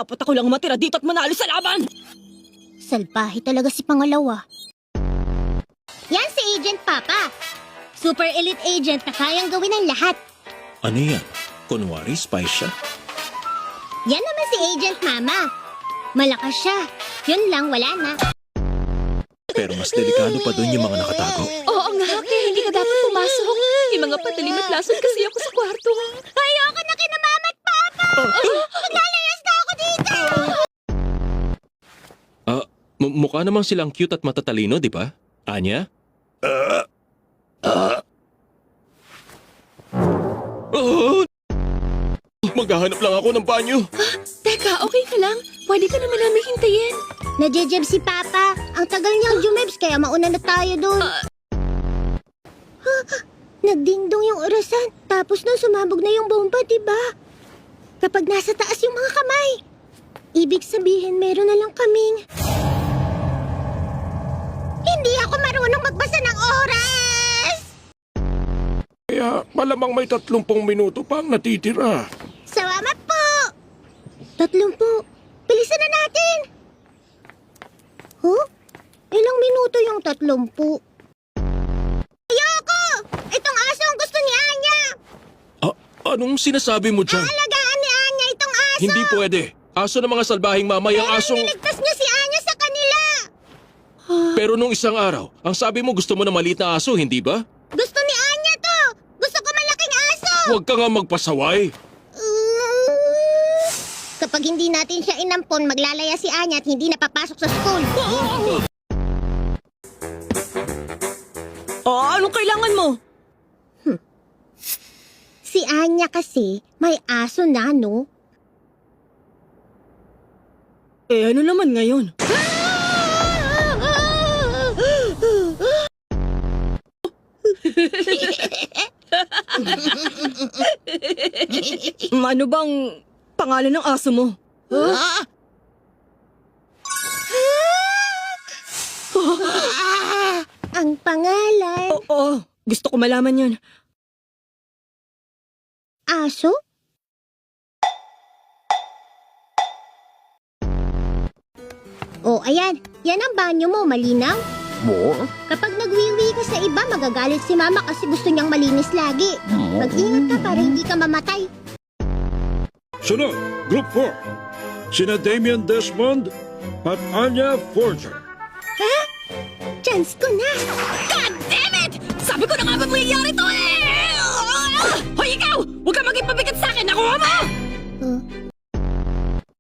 Dapat ako lang matira dito at manalo sa laban! Salbahe talaga si pangalawa. Yan si Agent Papa. Super elite agent na kayang gawin ang lahat. Ano yan? Kunwari, spy siya? Yan naman si Agent Mama. Malakas siya. Yun lang, wala na. Pero mas delikado pa doon yung mga nakatago. Oo nga, kaya hindi ka dapat pumasok. May mga patalim at lason kasi ako sa kwarto. Ayoko na kina Mama at Papa! Maglalayas na ako dito! Mukha namang silang cute at matatalino, di ba? Anya? Maghahanap lang ako ng banyo. Teka, okay ka lang? Pwede ka naman namin hintayin. Nadjejeb si Papa. Ang tagal niyang jumebs kaya mauna na tayo doon. Nagdingdong yung orasan. Tapos nung sumabog na yung bomba, diba? Kapag nasa taas yung mga kamay. Ibig sabihin, meron na lang kaming... Hindi ako marunong magbasa ng oras! Kaya malamang may 30 minuto pang natitira. Salamat po! 30. Bilisan na natin! Huh? Ilang minuto yung 30? Ayoko! Itong aso ang gusto ni Anya! Anong sinasabi mo dyan? Alagaan ni Anya itong aso! Hindi pwede. Aso ng mga salbahing mamay ang Pero asong... niligtas niya si Anya sa kanila! Pero nung isang araw, ang sabi mo gusto mo na maliit na aso, hindi ba? Gusto ni Anya to! Gusto ko malaking aso! Huwag ka nga magpasaway. Kapag hindi natin siya inampon, maglalaya si Anya at hindi napapasok sa school. Anong kailangan mo? Si Anya kasi, may aso na, no? Ano naman ngayon? Ano bang pangalan ng aso mo? Ang pangalan, Oo, gusto ko malaman yun. aso? Oh, ayan. Yan ang banyo mo, malinaw? Kapag nagwiwi ka sa iba, magagalit si Mama kasi gusto niyang malinis lagi. Mag-ingat ka para hindi ka mamatay. Sunod, Group 4. Sina Damian Desmond at Anya Forger. Chance ko na! God damn it! Sabi ko na nga ba mangyayari to eh! Hoy ikaw! Huwag ka maging pabigat sa akin! Nakuha mo!